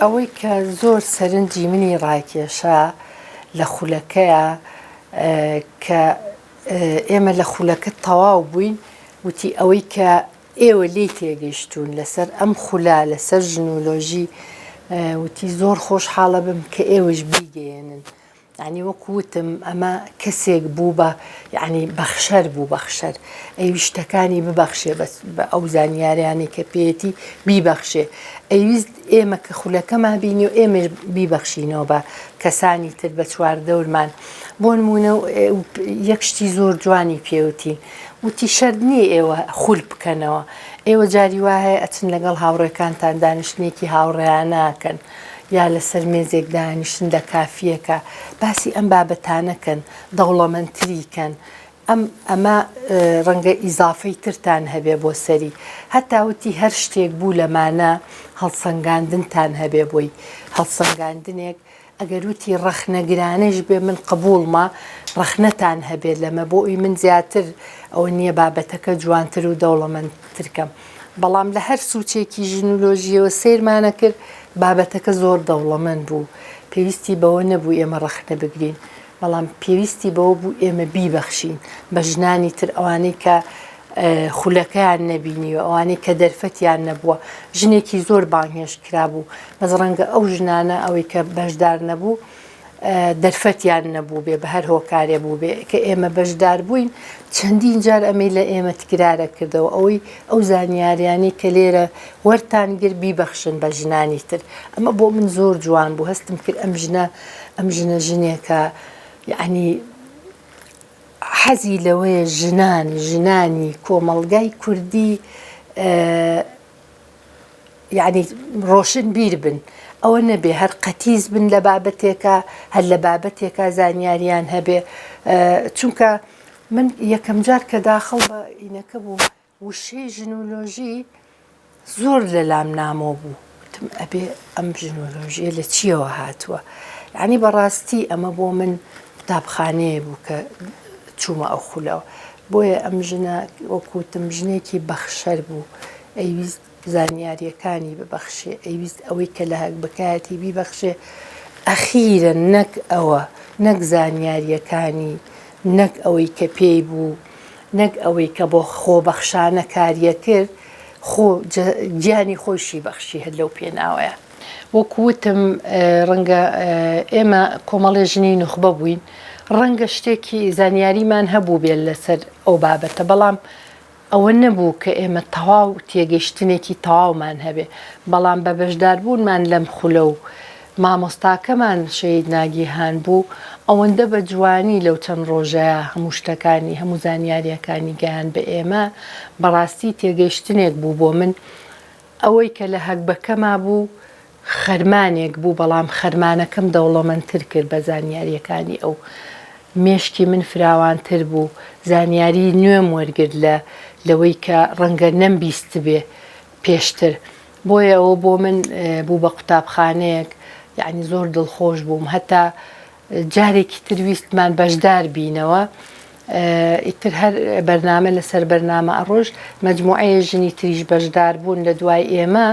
ئەوەی کە زۆر سەرنجی منی ڕاکێشا لە خولەکەیە کە ئێمە لە خولەکە تەواو بووین وتی ئەوەی کە ئێوە لێی تێگەیشتون لەسەر ئەم خولا لەسەر ژنۆلۆژی وتی زۆر خۆشحاڵە بم کە ئێوەش بیگەێنن. یعنی وەکوتم ئەمە کەسێک بوو بە یعنی بەخشەر بوو بەخشەر ئەویشتەکانی ببەخشێ بە ئەو زانیاریانی کە پێێتی بیبەخشێ ئەویست ئێمە کە خولەکەمان بینی و ئێمەش بیبەخشینەوە بە کەسانی تر بە چواردەورمان بۆ نمونە یەک شتی زۆر جوانی پێوتی وتی شەرت نییە ئێوە خول بکەنەوە ئێوە جاری وایە ئەچن لەگەڵ هاوڕێکانتان دانیشتێکی هاوڕێیان ناکەن یا لەسەر مێزێک دانیشتن لە کافیەکە باسی ئەم بابەتانەکەن دەوڵەمەندتریکەن ئەمە ڕەنگە ئیزافەی ترتان هەبێ بۆ سەری هەتا وتی هەر شتێک بوو لەمانە هەڵسەنگاندنتان هەبێ بۆی هەڵسەنگاندنێک ئەگەر وتی ڕەخنەگرانەش بێ من قبولمە ڕەخنەتان هەبێت لەمە بۆ ئەوی من زیاتر ئەوە نییە بابەتەکە جوانتر و دەوڵەمەندترکەم بەڵام لە هەر سوچێکی ژنۆلۆژیەوە سیرمانە کرد بابەتەکە زۆر دەوڵەمەند بوو پێویستی بەوە نەبوو ئێمە ڕەخنە بگرین بەڵام پێویستی بەوە بوو ئێمە بیبەخشین بە ژنانی تر ئەوانەی کە خولەکەیان نەبینی و ئەوانەی کە دەرفەتیان نەبووە ژنێکی زۆر بانگهێش کرابوو بەس ڕەنگە ئەو ژنانە ئەوەی کە بەشدار نەبوو دەرفەتیان نەبوو بێ بە هەر هۆکارێ بوو بێ کە ئێمە بەشدار بووین چەندین جار ئەمەی لە ئێمە تکرارە کردەوە ئەوەی ئەو زانیاریانی کە لێرە وەرتان گر بیبەخشن بە ژنانی تر ئەمە بۆ من زۆر جوان بوو هەستم کرد ئەم ژنە ژنێکە یعنی حەزی لەوەیە ژنانی کۆمەڵگای کوردی یعنی ڕۆشن بیر بن ئەوە نەبێ هەر قەتیز بن لە بابەتێکە هەر لە بابەتێکە زانیاریان هەبێ چونکە من یەکەم جار کە داخڵ بە ئینەکە بوو وشەی ژنۆلۆژی زۆر لە لام نامۆ بوو وتم ئەبێ ئەم ژنۆلۆژیە لە چیەوە هاتووە یعنی بەڕاستی ئەمە بۆ من قوتابخانەیە بوو کە چوومە ئەو خولەوە بۆیە ئەم ژنە وەکوتم ژنێکی بەخشەر بوو ئەیویست زانیاریەکانی ببەخشێ ئەیویست ئەوەی کە لە هەک بکایەتی بیبەخشێ ئەخیرە نەک ئەوە نەک زانیاریەکانی نەک ئەوەی کە پێی بوو نەک ئەوەی کە بۆ خۆبەخشانە کاریە کرد گیانی خۆشی بەخشی هەر لەو پێناوەیە وەکوتم ڕەنگە ئێمە کۆمەڵێ ژنی نوخبە بووین ڕەنگە شتێکی زانیاریمان هەبوو بێت لەسەر ئەو بابەتە بەڵام ئەوە نەبوو کە ئێمە تەواو تێگەیشتنێکی تەواومان هەبێ بەڵام بە بەشداربوونمان لەم خولە و مامۆستاکەمان شەید ناگیهان بوو ئەوەندە بە جوانی لەو چەند ڕۆژەیە هەموو شتەکانی هەموو زانیاریەکانی گەیان بە ئێمە بەڕاستی تێگەیشتنێک بوو بۆ من ئەوەی کە لە هەکبەکەما بوو خەرمانێک بوو بەڵام خەرمانەکەم دەوڵەمەندتر کرد بە زانیاریەکانی ئەو مێشکی من فراوانتر بوو زانیاری نوێم وەرگرت لەوەی کە ڕەنگە نەمبیست بێ پێشتر بۆیە ئەوە بۆ من بوو بە قوتابخانەیەک یعنی زۆر دڵخۆش بووم هەتا جارێکی ترویستمان بەشدار بینەوە ئیتر هەر بەرنامە لەسەر بەرنامە ئەڕۆژ مەجموعەیە ژنی تریش بەشدار بوون لە دوای ئێمە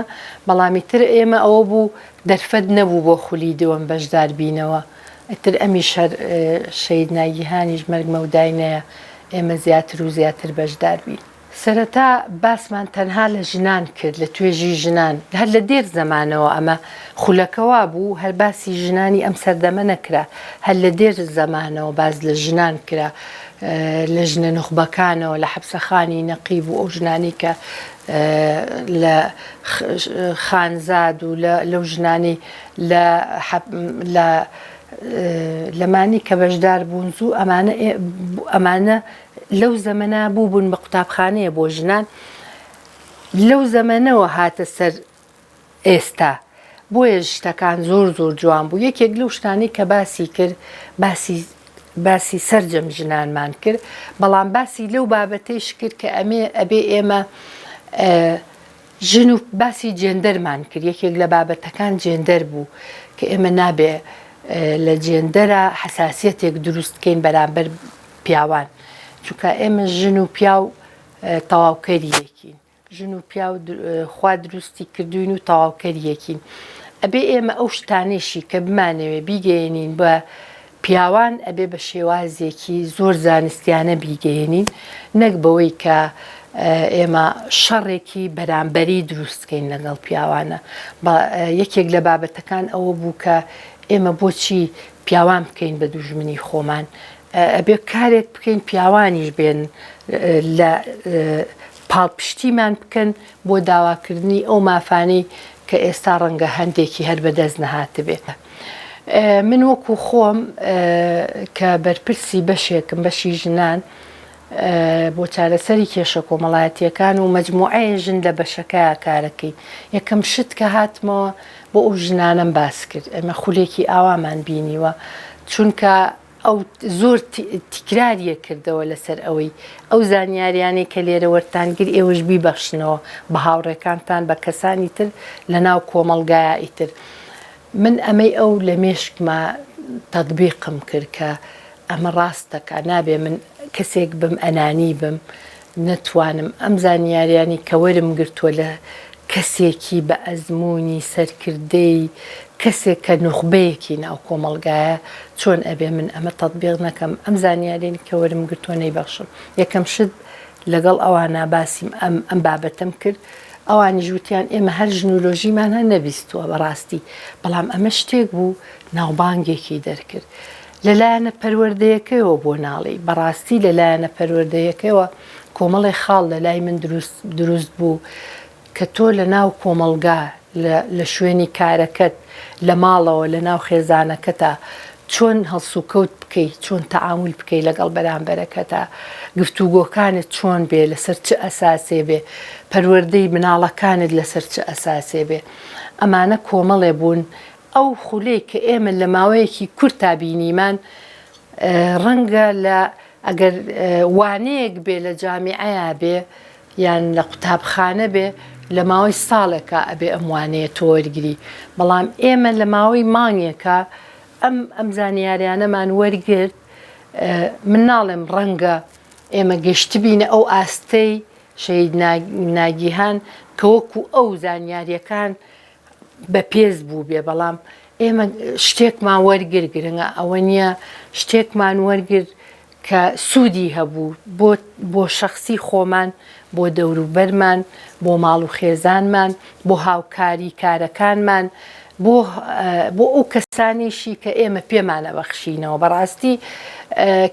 بەڵامی تر ئێمە ئەوە بوو دەرفەت نەبوو بۆ خولی دووەم بەشدار بینەوە ئیتر ئەمیش هەر شەید ناگیهانیش مەرگ مەودای ئێمە زیاتر و زیاتر بەشدار بین سەرەتا باسمان تەنها لە ژنان کرد لە توێژی ژنان هەر لە دێر زەمانەوە ئەمە خولەکەوا بوو هەر باسی ژنانی ئەم سەردەمە نەکرا هەر لە دێر زەمانەوە باز لە ژنان کرا لە ژنە نوخبەکانەوە لە حەبسەخانی نەقیب و ئەو ژنانی کە لە خانزاد و لەو ژنانی لەمانی کە بەشدار بوون زوو ئەمانە لەو زەمەنە بوو بوون بە قوتابخانەیە بۆ ژنان لەو زەمەنەوە هاتە سەر ئێستا بۆیە شتەکان زۆر جوان بوو یەکێک لەو شتانی کە باسی کرد باسی سەرجەم ژنانمان کرد بەڵام باسی لەو بابەتەیش کرد کە ئەبێ ئێمە ژن و باسی جێندەرمان کرد یەکێک لە بابەتەکان جێندەر بوو کە ئێمە نابێ لە جێندەرە حساسیەتێک دروستکەین بەرامبەر پیاوان چونکە ئێمە ژن و پیاو تەواوکەریەکین ژن و پیاو خوا دروستی کردوین و تەواوکەریەکین ئەبێ ئێمە ئەو شتانێشی کە بمانەوێ بیگەێنین بە پیاوان ئەبێ بە شێوازێکی زۆر زانستیانە بیگەێنین نەک بەوەی کە ئێمە شەڕێکی بەرامبەری دروستکەین لەگەڵ پیاوانە یەکێک لە بابەتەکان ئەوە بوو کە ئێمە بۆچی پیاوان بکەین بە دوژمنی خۆمان ئەبێ کارێک بکەین پیاوانیش بێن لە پاڵپشتیمان بکەن بۆ داواکردنی ئەو مافانەی کە ئێستا ڕەنگە هەندێکی هەر بەدەست نەهاتە بێت. من وەکو خۆم کە بەرپرسی بەشێکم بەشی ژنان بۆ چارەسەری کێشە کۆمەڵایەتیەکان و مەجموعەیە ژن لە بەشەکەیە کارەکەی یەکەم شت کە هاتمەوە بۆ ئەو ژنانم باس کرد ئەمە خولێکی ئاوامان بینیوە چونکە ئەو زۆر تیکراریە کردەوە لەسەر ئەوەی ئەو زانیاریانەی کە لێرە وەرتانگر ئێوەش بیبەخشنەوە بە هاوڕێکانتان بە کەسانی تر لە ناو کۆمەڵگایە ئیتر من ئەمەی ئەو لە مێشکمە تەطبیقم کرد کە ئەمە ڕاستەکە نابێ من کەسێک بم ئەنانی بم نەتوانم ئەم زانیاریانی کە وەرم گرتووە لە کەسێکی بە ئەزمموی سەرکردەی کەسێک کە نوخبەیەکی ناو کۆمەڵگایە چۆن ئەبێ من ئەمە تەطبیق نەکەم ئەم زانیارێنی کە وەرم گرتووە نەیبەخشم یەکەم شت لەگەڵ ئەوانە باسیم ئەم بابەتم کرد ئەوانی ژووتیان ئێمە هەر ژنولۆژیمان هە نەبیستووە بەڕاستی بەڵام ئەمە شتێک بوو ناوبانگێکی دەرکرد لەلایەنە پەروەردەیەکەیەوە بۆ ناڵی بەڕاستی لەلایەنە پەروەردەیەکەوە کۆمەڵی خاڵ لە لای من دروست بوو کە تۆ لە ناو کۆمەلگا لە شوێنی کارەکەت لە ماڵەوە لە ناو خێزانەکەتە چۆن هەڵسوکەوت بکەیت چۆن تەعامل بکەیت لەگەڵ بەرامبەرەکەتە گفتوگۆکانت چۆن بێ لەسەر چ ئەساسێ بێ پەروەردەی مناڵەکانت لەسەر چ ئەساسێ بێ ئەمانە کۆمەڵێ بوون ئەو خولەی کە ئێمە لە ماوەیەکی کورت تابینیمان ڕەنگە لە ئەگەر وانەیەک بێ لە جامیعەیە بێ یان لە قوتابخانە بێ لە ماوەی ساڵێکە ئەبێ ئەم وانەیە تۆوەرگری بەڵام ئێمە لە ماوەی مانگێکە ئەم زانیاریانەمان وەرگرت من ناڵێم ڕەنگە ئێمە گەشتبینە ئەو ئاستەی شەید ناگیهان کە وەکو ئەو زانیاریەکان بە پێز بوو بێ بەڵام ئێمە شتێکمان وەرگر گرنگە ئەوە نییە شتێکمان وەرگر کە سوودی هەبوو بۆ شەخصی خۆمان بۆ دەوروبەرمان بۆ ماڵ و خێزانمان بۆ هاوکاری کارەکانمان بۆ ئەو کەسانێشی کە ئێمە پێمانە بەخشینەوە بەڕاستی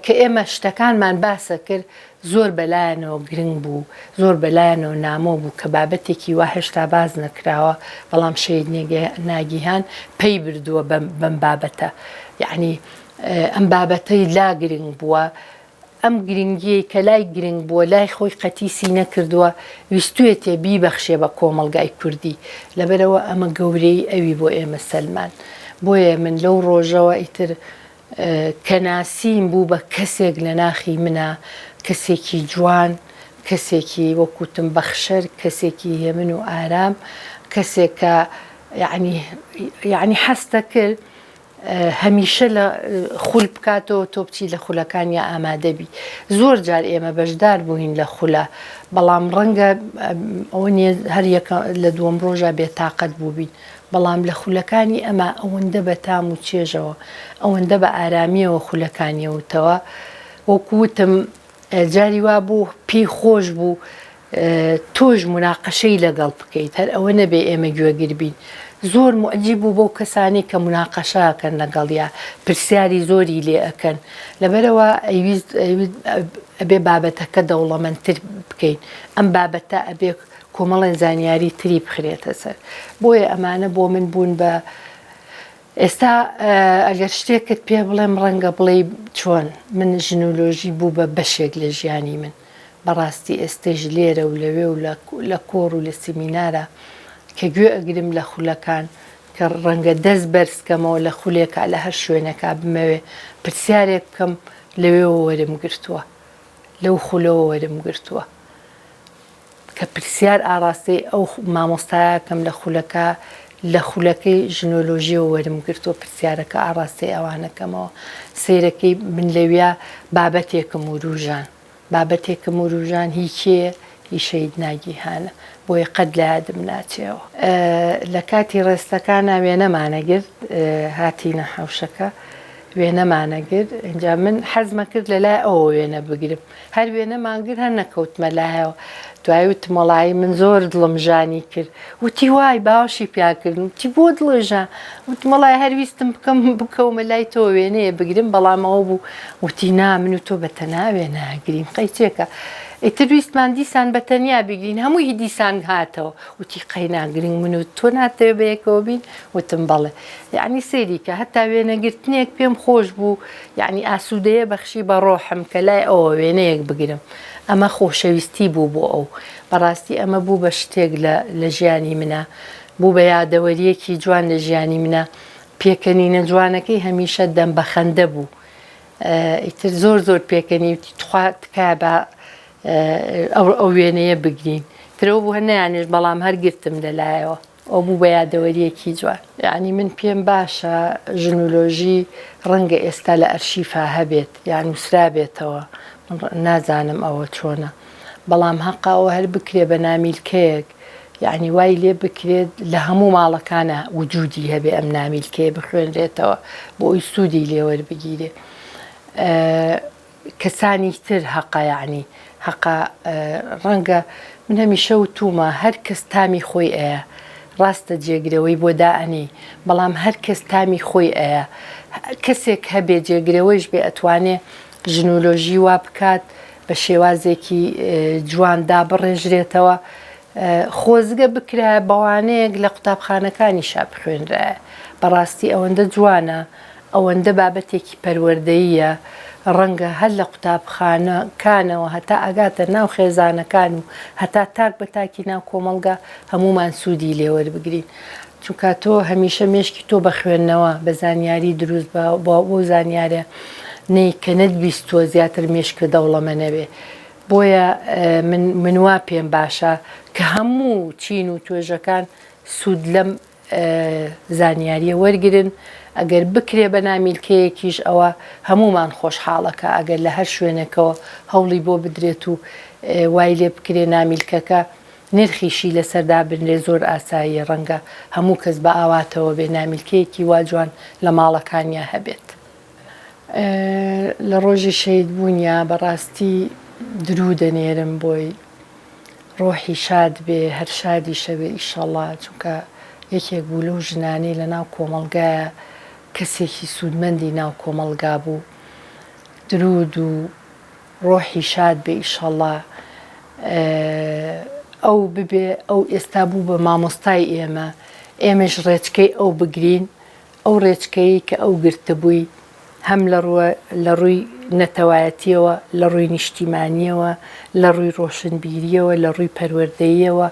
کە ئێمە شتەکانمان باسە کرد زۆر بەلایەنەوە گرنگ بوو زۆر بەلایەنەوە نامۆ بوو کە بابەتێکی وا هێشتا باز نەکراوە بەڵام شەید ناگیهان پێی بردووە بەم بابەتە یعنی ئەم بابەتەی لا گرنگ بووە ئەم گرنگیەی کە لای گرنگ بووە لای خۆی قەتیسی نەکردووە ویستوێتێ بیبەخشێ بە کۆمەڵگای کوردی لەبەرەوە ئەمە گەورەی ئەوی بۆ ئێمە سەلمان بۆیە من لەو ڕۆژەوە ئیتر کە ناسیم بوو بە کەسێک لە ناخی منە کەسێکی جوان کەسێکی وەکوتم بەخشەر کەسێکی هێمن و ئارام کەسێک کە یعنی حەستە کرد هەمیشە لە خول بکاتەوە تۆ بچی لە خولەکانی ئامادەبی زۆر جار ئێمە بەشدار بووین لە خولە بەڵام ڕەنگە ئەوە هەر لە دووەم ڕۆژە بێتاقەت بووبین بەڵام لە خولەکانی ئەمە ئەوەندە بە تام و چێژەوە ئەوەندە بە ئارامیەوە خولەکانیەوتەوە وەکوتم جاری وا بوو پێی خۆش بوو تۆش مناقەشەی لەگەڵ بکەیت هەر ئەوە نەبێ ئێمە گوێگر بین زۆر مؤجیب بوو بۆ کەسانی کە مناقەشەکەن لەگەڵیا پرسیاری زۆری لێ ئەەکەن لەبەرەوە ئەبێ بابەتەکە دەوڵەمەندتر بکەین ئەم بابەتە ئەبێ کۆمەڵێن زانیاری تری بخرێتە سەر بۆیە ئەمانە بۆ من بوون بە ئێستا ئەگەر شتێکت پێ بڵێم ڕەنگە بڵێ چۆن من ژنولۆژی بوو بە بەشێک لە ژیانی من بەڕاستی ئێستێژ لێرە و لەوێ و لە کۆڕ و لە سیمینارە کە گوێ ئەگرم لە خولەکان کە ڕەنگە دەست بەرزکەمەوە لە خولێکە لە هەر شوێنەکە بمەوێ پرسیارێک بکەم لەوێەوە وەرم گرتووە لەو خولەوە وەرم گرتووە کە پرسیار ئاڕاستی ئەو مامۆستایەکەم لە خولەکە لە خولەکەی ژنۆلۆژیەوە وەرم گرتووە پرسیارەکە ئاڕاستی ئەوانەکەمەوە سیرەکەی من لەویا بابەتێکم و ڕوژان بابەتێکم و ڕوژان هیچێ هی شەید ناگیهانە بۆی قەت لە یادم ناچێەوە. لە کاتی ڕێستەکانە وێنەمانەگرت هاتیینە حەوشەکە وێنەمانەگرت ئەنجا من حەزمە کرد لە لای ئەوە وێنە بگرم هەر وێنەمانگر هەر نەکەوتمە لایەوە دوای وتمەڵایی من زۆر دڵم ژانی کرد وتی وای باوەشی پیاکردن تی بۆ دڵێژە وتمەڵای هەرویستم بکەم بکەومە لای تۆ وێنەیە بگرم بەڵامەوە بوو وتی نا من و تۆ بەتەنیا وێنەگرین قەیچێکە ئیتر ویستمان دیسان بەتەنیا بگرین هەمووی دیسان هاتەوە وتی قەیناگرنگ من و تۆ ناتەوێ بەیەکەوە بین وتم بەڵێ یعنی سێری کە هەتا وێنەگرتنێک پێم خۆش بوو یعنی ئاسوودەیە بەخشی بە ڕۆحم کە لای ئەوە وێنەیەک بگرم ئەمە خۆشەویستی بوو بۆ ئەو بەڕاستی ئەمە بوو بە شتێک لە ژیانی منە بوو بە یادەوەریەکی جوان لە ژیانی منە پێکەنینە جوانەکەی هەمیشە دەم بە خەندە بوو ئیتر زۆر زۆر پێکەنی وتی تخوا تکایە بە ئەو وێنەیە بگرین ترەوە بوو هەر نەیانێش بەڵام هەر گرتم لەلایەوە ئەو بوو بە یادەوەریەکی جوان یعنی من پێم باشە ژنولۆژی ڕەنگە ئێستا لە ئەرشیفا هەبێت یان نووسرا بێتەوە نازانم ئەوە چۆنە بەڵام حەقاوە هەر بکرێ بە نامیلکەیەک یعنی وای لێ بکرێت لە هەموو ماڵەکانە وجودی هەبێ ئەم نامیلکەیە بخوێنرێتەوە بۆ ئەوی سوودی لێوەربگیرێ کەسانی تر حەقا یعنی حەقا ڕەنگە من هەمیشە وتومە هەر کەس تامی خۆی ئەیە ڕاستە جێگرەوەی بۆ دائەنی بەڵام هەر کەس تامی خۆی ئەیە کەسێک هەبێ جێگرەوەیش بێ ئەتوانێ ژنولۆژی وا بکات بە شێوازێکی جواندا بڕێژرێتەوە خۆزگە بکرا بەوانەیەک لە قوتابخانەکانی شا بخوێنرایە بەڕاستی ئەوەندە جوانە ئەوەندە بابەتێکی پەروەردەییە ڕەنگە هەر لە قوتابخانەکانەوە هەتا ئەگاتە ناو خێزانەکان و هەتا تاک بە تاکی ناو کۆمەڵگا هەمومان سوودی لێوەربگرین چونکە تۆ هەمیشە مێشکی تۆ بە خوێندنەوە بە زانیاری دروست بۆ زانیارە نەی کە نەتبیستوە زیاتر مێشکە دەوڵەمە نەبێ بۆیە من وا پێم باشە کە هەموو چین و توێژەکان سوود لەم زانیاریە وەرگرن ئەگەر بکرێ بە نامیلکەیەکیش ئەوە هەمومان خۆشحاڵەکە ئەگەر لە هەر شوێنێکەوە هەوڵی بۆ بدرێت و وای لێ بکرێ نامیلکەکە نرخیشی لەسەردا بنرێ زۆر ئاساییە ڕەنگە هەموو کەس بە ئاواتەوە بێ نامیلکەیەکی وا جوان لە ماڵەکانیا هەبێت لە ڕۆژی شەید بوونیە بەڕاستی درو دەنێرم بۆی ڕۆحی شاد بێ هەر شادی شەوێ ئیشەڵڵا چونکە یەکێک بوو لەو ژنانەی لە ناو کۆمەڵگایە کەسێکی سوودمەندی ناو کۆمەڵگا بوو درود و ڕۆحی شاد بێ ئیشەڵڵا ئەو ببێ ئەو ئێستا بوو بە مامۆستای ئێمەش ڕێچکەی ئەو بگرین ئەو ڕێچکەی کە ئەو گرتبووی هەم لە ڕووی نەتەوایەتیەوە لە ڕووی نیشتیمانیەوە لە ڕووی ڕۆشنبیریەوە لە ڕووی پەروەردەییەوە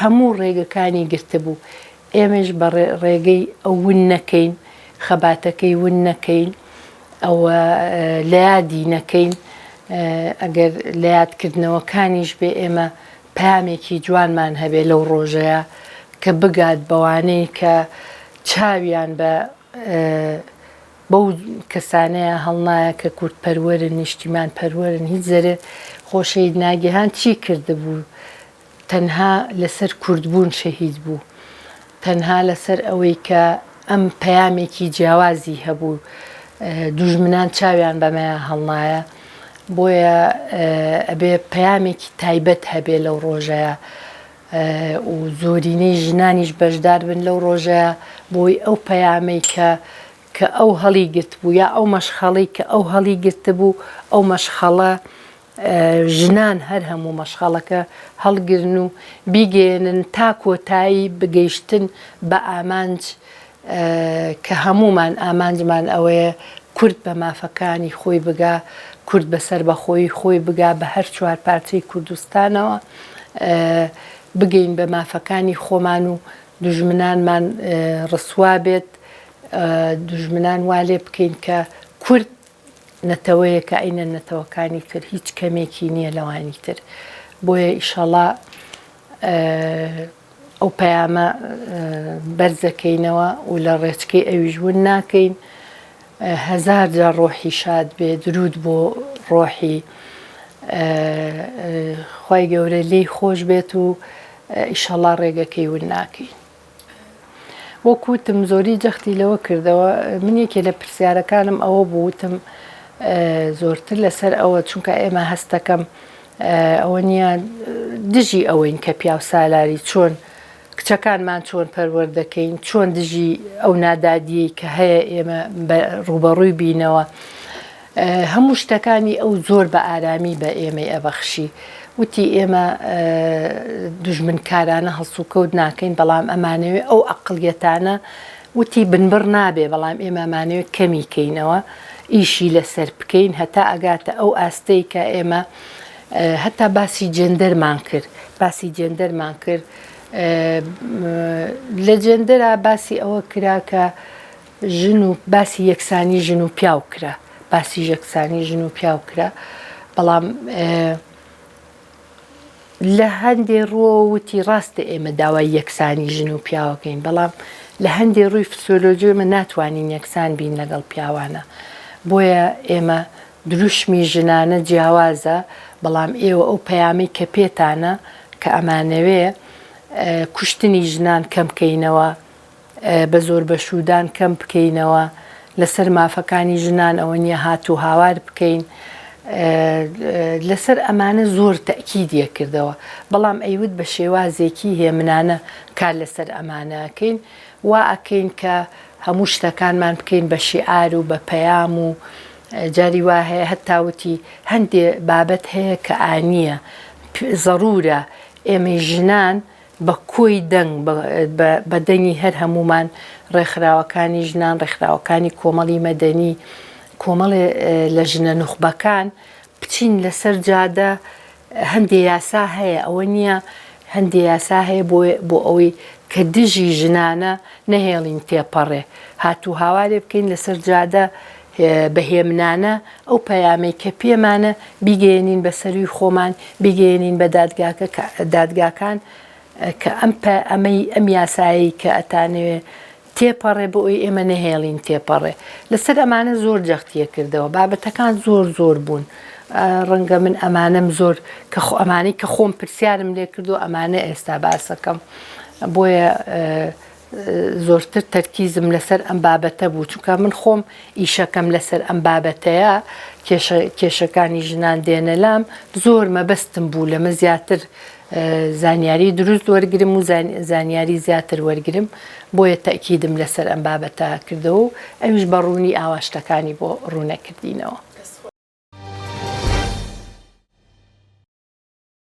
هەموو ڕێگەکانی گرتبوو ئێمەش بە ڕێگەی ئەو ون نەکەین خەباتەکەی ون نەکەین ئەوە لە یادی نەکەین ئەگەر لە یادکردنەوەکانیش بێ ئێمە پامێکی جوانمان هەبێ لەو ڕۆژەیە کە بگات بەوانەی کە چاویان بە بەو کەسانەیە هەڵنایە کە کورد پەروەرن نیشتیمان پەروەرن هیچ زەرێ خۆشەی ناگەهان چی کردبوو تەنها لەسەر کوردبوون شەهید بوو تەنها لەسەر ئەوەی کە ئەم پەیامێکی جیاوازی هەبوو دوژمنان چاویان بەمەیە هەڵنایە بۆیە ئەبێ پەیامێکی تایبەت هەبێ لەو ڕۆژەیە و زۆرینەی ژنانیش بەشدار بن لەو ڕۆژەیە بۆی ئەو پەیامەی کە ئەو هەڵی گرت بوو یا ئەو مەشخەڵی کە ئەو هەڵی گرت بوو ئەو مەشخەڵە ژنان هەر هەموو مەشخەڵەکە هەڵگرن و بیگەێنن تا کۆتایی بگەیشتن بە ئامانج کە هەمومان ئامانجمان ئەوەیە کورد بە مافەکانی خۆی بگا کورد بەسەر بەخۆی خۆی بگا بە هەر چوار پارچەی کوردستانەوە بگەین بە مافەکانی خۆمان و دوژمنانمان ڕسوا بێت دوژمنان وا لێ بکەین کە کورد نەتەوەیە کە ئەینە نەتەوەکانی تر هیچ کەمێکی نییە لەوانی تر بۆیە ئیشەڵا ئەو پەیامە بەرزەکەینەوە و لە ڕێچکەی ئەویش ون ناکەین هەزار جار ڕۆحی شاد بێ درود بۆ ڕۆحی خوای گەورە لێی خۆش بێت و ئیشەڵا ڕێگەکەی ون ناکەین. وەکوتم زۆری جەختی لەوە کردەوە من یەکێ لە پرسیارەکانم ئەوە بووتم زۆرتر لەسەر ئەوە چونکە ئێمە هەستەکەم ئەوە نییە دژی ئەوەین کە پیا و سالاری چۆن کچەکانمان چۆن پەروەردەکەین چۆن دژی ئەو نادادیەی کە هەیە ئێمە ڕوبەڕووی بینەوە هەموو شتەکانی ئەو زۆر بە ئارامی بە ئێمەی ئەبەخشی وتی ئێمە دوژمنکارانە هەڵسوکەوت ناکەین بەڵام ئەمانەوێت ئەو عەقڵیەتانە وتی بنبڕ نابێ بەڵام ئێمە ئەمانەوێت کەمی کەینەوە ئیشی لەسەر بکەین هەتا ئەگاتە ئەو ئاستەی کە ئێمە هەتا باسی جێندەرمان کرد لە جێندەرا باسی ئەوە کرا کە ژن و باسی یەکسانی ژن و پیاو کرا باسی یەکسانی ژن و پیاو کرا بەڵام لە هەندێک ڕۆوتی ڕاستە ئێمە داوای یەکسانی ژن و پیاوەکەین بەڵام لە هەندێک ڕووی فسیۆلۆجیمە ناتوانین یەکسان بین لەگەڵ پیاوانە بۆیە ئێمە دروشمی ژنانە جیاوازە بەڵام ئێوە ئەو پەیامی کە پێتانە کە ئەمانەوێ کوشتنی ژنان کەم بکەینەوە بە زۆر بەشودان کەم بکەینەوە لەسەر مافەکانی ژنان ئەوە نییە هات و هاوار بکەین لەسەر ئەمانە زۆر تەکیدیە کردەوە بەڵام ئەیوت بە شێوازێکی هێمنانە کار لەسەر ئەمانەکەین وا ئەکەین کە هەموو شتەکانمان بکەین بە شیعار و بە پەیام و جاری وا هەیە هەتاوتی هەندێ بابەت هەیە کە ئانیە زەڕورە ئێمە ژنان بە کۆی دەنگ بە دەنگی هەر هەمومان ڕێکخراوەکانی ژنان ڕێکخراوەکانی کۆمەڵی مەدەنی کۆمەڵێ لە ژنە نوخبەکان بچین لەسەر جادە هەندێ یاسا هەیە ئەوە نییە هەندێ یاسا هەیە بۆ ئەوەی کە دژی ژنانە نەهێڵین تێپەڕێ هاتوو هاوارێ بکەین لەسەر جادە بەهێمنانە ئەو پەیامەی کە پێمانە بیگەێنین بە سەروی خۆمان بیگەێنین بە دادگاکان کە ئەم یاسایی کە ئەتانەوێ تێپەڕێ بۆ ئەوی ئێمە نەهێڵین تێپەڕێ لەسەر ئەمانە زۆر جەختیە کردەوە بابەتەکان زۆر بوون ڕەنگە من ئەمانەم زۆر کە ئەمانەی کە خۆم پرسیارم لێ کردو ئەمانە ئێستا باسەکەم بۆیە زۆرتر تەرکیزم لەسەر ئەم بابەتە بوو چونکە من خۆم ئیشەکەم لەسەر ئەم بابەتەیە کێشەکانی ژنان دێنە لام زۆر مەبەستم بوو لەمە زیاتر زانیاری دروست وەرگرم و زانیاری زیاتر وەرگرم بۆیە تەکیدم لەسەر ئەم بابەتە کردەوە و ئەویش بە ڕوونی ئاواشتەکانی بۆ ڕوونەکردینەوە.